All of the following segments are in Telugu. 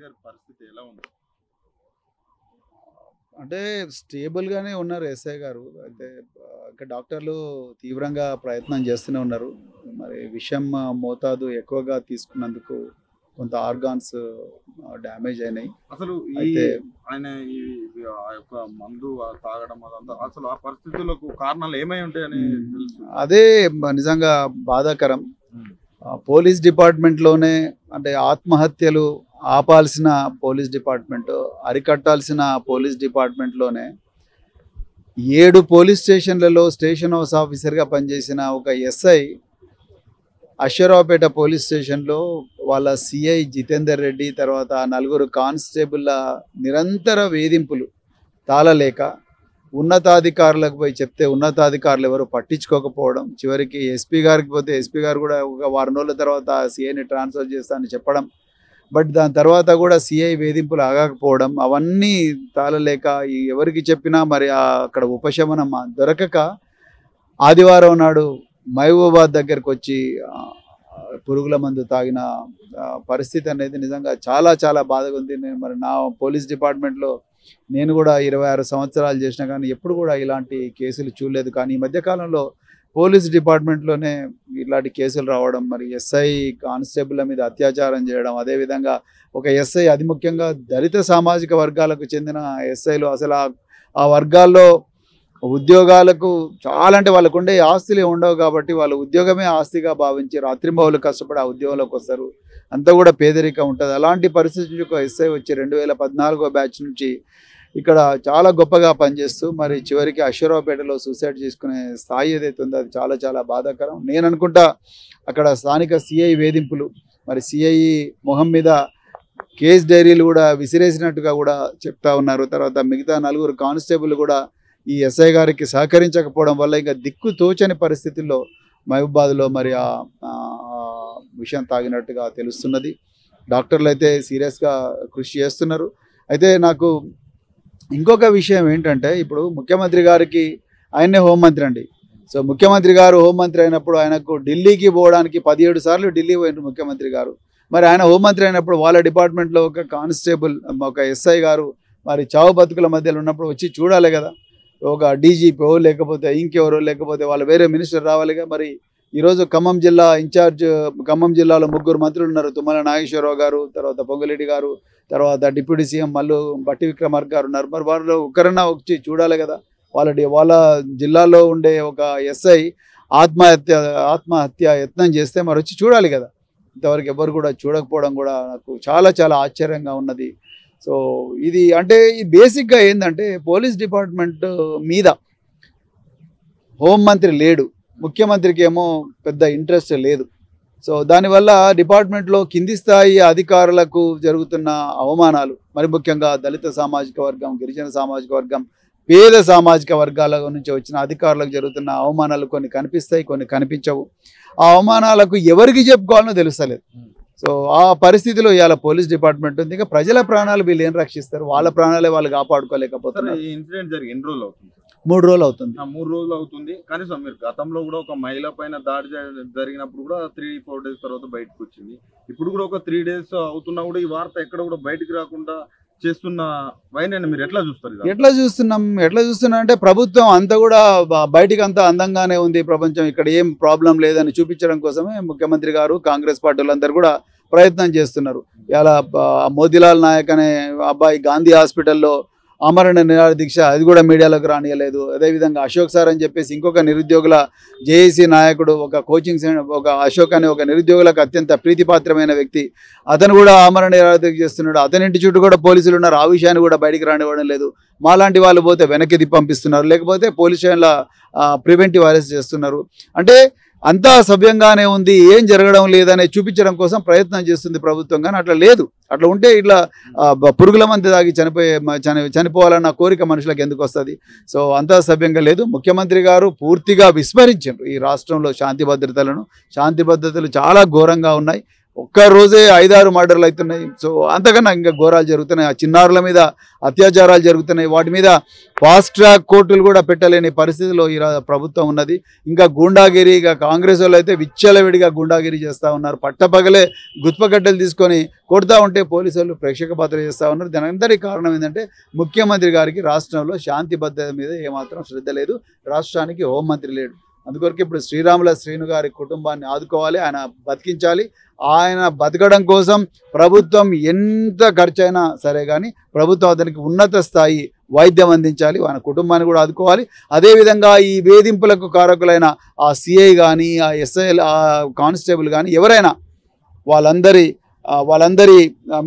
గారి పరిస్థితి ఎలా ఉంది? అంటే స్టేబుల్ గానే ఉన్నారు ఎస్ఐ గారు. అయితే ఇంకా డాక్టర్లు తీవ్రంగా ప్రయత్నం చేస్తూనే ఉన్నారు. మరి విషం మోతాదు ఎక్కువగా తీసుకున్నందుకు కొంత ఆర్గాన్స్ డ్యామేజ్ అయినాయి. అసలు ఈ అయితే ఆయన ఈ ఆ యొక్క మందు తాగడం అదంతా అసలు ఆ పరిస్థితులకు కారణాలు ఏమై ఉంటాయని తెలుసు. అదే నిజంగా బాధాకరం. పోలీస్ డిపార్ట్మెంట్లోనే అంటే ఆత్మహత్యలు ఆపాల్సిన పోలీస్ డిపార్ట్మెంట్, అరికట్టాల్సిన పోలీస్ డిపార్ట్మెంట్లోనే 7 పోలీస్ స్టేషన్లలో స్టేషన్ హౌస్ ఆఫీసర్గా పనిచేసిన ఒక ఎస్ఐ అశ్వరావుపేట పోలీస్ స్టేషన్లో వాళ్ళ సిఐ జితేందర్ రెడ్డి తర్వాత 4 కానిస్టేబుల్ల నిరంతర వేధింపులు తాళలేక ఉన్నతాధికారులకు పోయి చెప్తే ఉన్నతాధికారులు ఎవరు పట్టించుకోకపోవడం, చివరికి ఎస్పీ గారికి పోతే ఎస్పీ గారు కూడా ఒక వారం రోజుల తర్వాత సిఐని ట్రాన్స్ఫర్ చేస్తానని చెప్పడం, బట్ దాని తర్వాత కూడా సిఐ వేధింపులు ఆగకపోవడం, అవన్నీ తాళలేక ఎవరికి చెప్పినా మరి అక్కడ ఉపశమనం దొరకక ఆదివారం నాడు మహబూబాబాద్ దగ్గరకు వచ్చి పురుగుల మందు తాగిన పరిస్థితి అనేది నిజంగా చాలా చాలా బాధగా ఉంది. మరి నా పోలీస్ డిపార్ట్మెంట్లో నేను కూడా 26 సంవత్సరాలు చేసినా కానీ ఎప్పుడు కూడా ఇలాంటి కేసులు చూడలేదు. కానీ ఈ మధ్యకాలంలో పోలీస్ డిపార్ట్మెంట్లోనే ఇలాంటి కేసులు రావడం, మరి ఎస్ఐ కానిస్టేబుల్ల మీద అత్యాచారం చేయడం, అదేవిధంగా ఒక ఎస్ఐ అది ముఖ్యంగా దళిత సామాజిక వర్గాలకు చెందిన ఎస్ఐలు అసలు ఆ వర్గాల్లో ఉద్యోగాలకు చాలా అంటే వాళ్ళకు ఉండే ఆస్తులే ఉండవు కాబట్టి వాళ్ళు ఉద్యోగమే ఆస్తిగా భావించి రాత్రింబవళ్ళు కష్టపడి ఆ ఉద్యోగంలోకి వస్తారు. అంతా కూడా పేదరికం ఉంటుంది. అలాంటి పరిస్థితి నుంచి ఒక ఎస్ఐ వచ్చి 2014 బ్యాచ్ నుంచి ఇక్కడ చాలా గొప్పగా పనిచేస్తూ మరి చివరికి అశ్వరావుపేటలో సూసైడ్ చేసుకునే స్థాయి ఏదైతే ఉందో అది చాలా చాలా బాధాకరం. నేను అనుకుంటా అక్కడ స్థానిక సిఐ వేధింపులు, మరి సిఐ మొహం మీద కేస్ డైరీలు కూడా విసిరేసినట్టుగా కూడా చెప్తా ఉన్నారు. తర్వాత మిగతా 4 కానిస్టేబుల్ కూడా ఈ ఎస్ఐ గారికి సహకరించకపోవడం వల్ల ఇంకా దిక్కు తోచని పరిస్థితుల్లో మహబూబాబాద్లో మరి ఆ విషయం తాగినట్టుగా తెలుస్తున్నది. డాక్టర్లు అయితే సీరియస్గా కృషి చేస్తున్నారు. అయితే నాకు ఇంకొక విషయం ఏంటంటే ఇప్పుడు ముఖ్యమంత్రి గారికి ఆయనే హోంమంత్రి అండి. సో ముఖ్యమంత్రి గారు హోంమంత్రి అయినప్పుడు ఆయనకు ఢిల్లీకి పోవడానికి 17 సార్లు ఢిల్లీ పోయినారు ముఖ్యమంత్రి గారు. మరి ఆయన హోంమంత్రి అయినప్పుడు వాళ్ళ డిపార్ట్మెంట్లో ఒక కానిస్టేబుల్ ఒక ఎస్ఐ గారు మరి చావు బతుకుల మధ్యలో ఉన్నప్పుడు వచ్చి చూడాలి కదా. ఒక డీజీపీ లేకపోతే ఇంకెవరో లేకపోతే వాళ్ళ వేరే మినిస్టర్ రావాలిగా. మరి ఈరోజు ఖమ్మం జిల్లా ఇన్ఛార్జ్, ఖమ్మం జిల్లాలో 3 మంత్రులు ఉన్నారు. తుమ్మల నాగేశ్వరరావు గారు, తర్వాత పొంగులేటి గారు, తర్వాత డిప్యూటీ సీఎం మల్లు భట్టి విక్రమార్క గారు ఉన్నారు. మరి వాళ్ళు ఒకరన్నా వచ్చి చూడాలి కదా. వాళ్ళ జిల్లాలో ఉండే ఒక ఎస్ఐ ఆత్మహత్య యత్నం చేస్తే మరి వచ్చి చూడాలి కదా. ఇంతవరకు ఎవరు కూడా చూడకపోవడం కూడా నాకు చాలా చాలా ఆశ్చర్యంగా ఉన్నది. సో ఇది అంటే బేసిక్గా ఏంటంటే పోలీస్ డిపార్ట్మెంట్ మీద హోంమంత్రి లేడు, ముఖ్యమంత్రికి ఏమో పెద్ద ఇంట్రెస్ట్ లేదు. సో దానివల్ల డిపార్ట్మెంట్లో కింది స్థాయి అధికారులకు జరుగుతున్న అవమానాలు, మరి ముఖ్యంగా దళిత సామాజిక వర్గం, గిరిజన సామాజిక వర్గం, పేద సామాజిక వర్గాల నుంచి వచ్చిన అధికారులకు జరుగుతున్న అవమానాలు కొన్ని కనిపిస్తాయి, కొన్ని కనిపించవు. ఆ అవమానాలకు ఎవరికి చెప్పుకోవాలనో తెలుస్తలేదు. సో ఆ పరిస్థితిలో ఇవాళ పోలీస్ డిపార్ట్మెంట్ ఉంది. ఇంకా ప్రజల ప్రాణాలు వీళ్ళు ఏం రక్షిస్తారు? వాళ్ళ ప్రాణాలే వాళ్ళు కాపాడుకోలేకపోతున్నారు. ఈ ఇన్సిడెంట్ జరిగి ఎన్ని రోజులు అవుతుంది? 3 రోజులు అవుతుంది. 3 రోజులు అవుతుంది. కనీసం మీరు గతంలో కూడా ఒక మహిళ పైన దాడి జరిగినప్పుడు కూడా 3-4 డేస్ తర్వాత బయటకు వచ్చింది. ఇప్పుడు కూడా ఒక 3 డేస్ అవుతున్నా కూడా ఈ వార్త ఎక్కడ కూడా బయటకు రాకుండా చేస్తున్న వైనాన్ని మీరు ఎట్లా చూస్తారు? ఎట్లా చూస్తున్నా అంటే ప్రభుత్వం అంతా కూడా బయటికి అంతా అందంగానే ఉంది, ప్రపంచం ఇక్కడ ఏం ప్రాబ్లం లేదని చూపించడం కోసమే ముఖ్యమంత్రి గారు, కాంగ్రెస్ పార్టీ వాళ్ళందరూ కూడా ప్రయత్నం చేస్తున్నారు. ఇలా మోతీలాల్ నాయక్ అనే అబ్బాయి గాంధీ హాస్పిటల్లో ఆమరణ నిరాహార దీక్ష, అది కూడా మీడియాలోకి రానియలేదు. అదేవిధంగా అశోక్ సార్ అని చెప్పేసి ఇంకొక నిరుద్యోగుల జేఏసీ నాయకుడు, ఒక కోచింగ్ సెంటర్, ఒక అశోక్ అనే ఒక నిరుద్యోగులకు అత్యంత ప్రీతిపాత్రమైన వ్యక్తి, అతను కూడా ఆమరణ నిరాహార దీక్ష చేస్తున్నాడు. అతని ఇంటి చుట్టూ కూడా పోలీసులు ఉన్నారు. ఆ విషయాన్ని కూడా బయటికి రానివ్వడం లేదు. మాలాంటి వాళ్ళు పోతే వెనక్కి పంపిస్తున్నారు, లేకపోతే పోలీస్ స్టేషన్ల ప్రివెంటివ్ అరెస్ట్ చేస్తున్నారు. అంటే అంతా సవ్యంగానే ఉంది, ఏం జరగడం లేదనే చూపించడం కోసం ప్రయత్నం చేస్తుంది ప్రభుత్వం. కానీ అట్లా లేదు. అట్లా ఉంటే ఇట్లా పురుగుల మంది తాగి చనిపోవాలన్న కోరిక మనుషులకు ఎందుకు వస్తుంది? సో అంతా సవ్యంగా లేదు. ముఖ్యమంత్రి గారు పూర్తిగా విస్మరించారు ఈ రాష్ట్రంలో శాంతి భద్రతలను. శాంతి భద్రతలు చాలా ఘోరంగా ఉన్నాయి. ఒక్క రోజే 5-6 మర్డర్లు అవుతున్నాయి. సో అంతకన్నా ఇంకా ఘోరాలు జరుగుతున్నాయి. ఆ చిన్నారుల మీద అత్యాచారాలు జరుగుతున్నాయి. వాటి మీద ఫాస్ట్ ట్రాక్ కోర్టులు కూడా పెట్టలేని పరిస్థితిలో ఈ ప్రభుత్వం ఉన్నది. ఇంకా గూండాగిరి, ఇక కాంగ్రెస్ వాళ్ళు అయితే విచ్చలవిడిగా గూండాగిరి చేస్తూ ఉన్నారు. పట్టపగలే గుత్పగడ్డలు తీసుకొని కొడతా ఉంటే పోలీసు వాళ్ళు ప్రేక్షక పాత్ర చేస్తూ ఉన్నారు. దాని అందరికీ కారణం ఏంటంటే ముఖ్యమంత్రి గారికి రాష్ట్రంలో శాంతి భద్రత మీద ఏమాత్రం శ్రద్ధ లేదు. రాష్ట్రానికి హోంమంత్రి లేడు. అందుకొరకు ఇప్పుడు శ్రీరాముల శ్రీను గారి కుటుంబాన్ని ఆదుకోవాలి, ఆయన బతికించాలి. ఆయన బతకడం కోసం ప్రభుత్వం ఎంత ఖర్చైనా సరే కానీ ప్రభుత్వం అతనికి ఉన్నత స్థాయి వైద్యం అందించాలి, ఆయన కుటుంబాన్ని కూడా ఆదుకోవాలి. అదేవిధంగా ఈ వేధింపులకు కారకులైన ఆ సిఐ కానీ, ఆ ఎస్ఐ, ఆ కానిస్టేబుల్ కానీ ఎవరైనా వాళ్ళందరి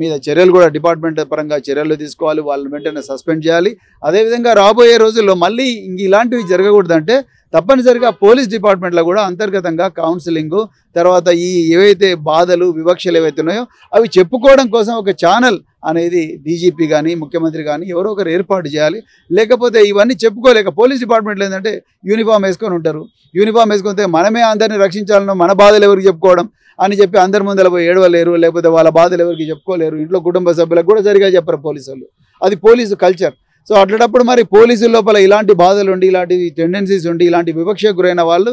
మీద చర్యలు కూడా డిపార్ట్మెంట్ పరంగా చర్యలు తీసుకోవాలి. వాళ్ళని వెంటనే సస్పెండ్ చేయాలి. అదేవిధంగా రాబోయే రోజుల్లో మళ్ళీ ఇలాంటివి జరగకూడదంటే తప్పనిసరిగా పోలీస్ డిపార్ట్మెంట్లో కూడా అంతర్గతంగా కౌన్సిలింగ్, తర్వాత ఈ ఏవైతే బాధలు వివక్షలు ఏవైతే ఉన్నాయో అవి చెప్పుకోవడం కోసం ఒక ఛానల్ అనేది డీజీపీ కానీ ముఖ్యమంత్రి కానీ ఎవరో ఒకరు ఏర్పాటు చేయాలి. లేకపోతే ఇవన్నీ చెప్పుకోలేక పోలీస్ డిపార్ట్మెంట్లో ఏంటంటే యూనిఫామ్ వేసుకొని ఉంటారు. యూనిఫామ్ వేసుకుంటే మనమే అందరినీ రక్షించాలనో మన బాధలు ఎవరికి చెప్పుకోవడం అని చెప్పి అందరి ముందర పోయి ఏడవలేరు, లేకపోతే వాళ్ళ బాధలు ఎవరికి చెప్పుకోలేరు. ఇంట్లో కుటుంబ సభ్యులకు కూడా సరిగా చెప్పరు పోలీసు వాళ్ళు. అది పోలీసు కల్చర్. సో అట్లాంటప్పుడు మరి పోలీసుల లోపల ఇలాంటి బాధలు ఉండి, ఇలాంటి టెండెన్సీస్ ఉండి, ఇలాంటి వివక్షకు గురైన వాళ్ళు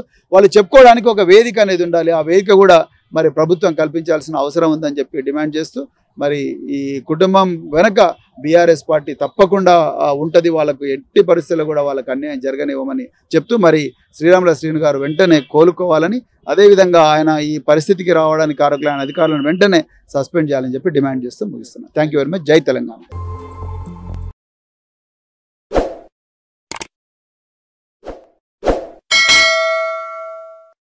చెప్పుకోవడానికి ఒక వేదిక అనేది ఉండాలి. ఆ వేదిక కూడా మరి ప్రభుత్వం కల్పించాల్సిన అవసరం ఉందని చెప్పి డిమాండ్ చేస్తూ మరి ఈ కుటుంబం వెనక బీఆర్ఎస్ పార్టీ తప్పకుండా ఉంటుంది. వాళ్ళకు ఎట్టి పరిస్థితుల్లో కూడా వాళ్ళకు అన్యాయం జరగనివ్వమని చెప్తూ మరి శ్రీరాముల శ్రీను గారు వెంటనే కోలుకోవాలని, అదేవిధంగా ఆయన ఈ పరిస్థితికి రావడానికి కారకులైన అధికారులను వెంటనే సస్పెండ్ చేయాలని చెప్పి డిమాండ్ చేస్తూ ముగిస్తున్నాను. Thank you very much. జై తెలంగాణ.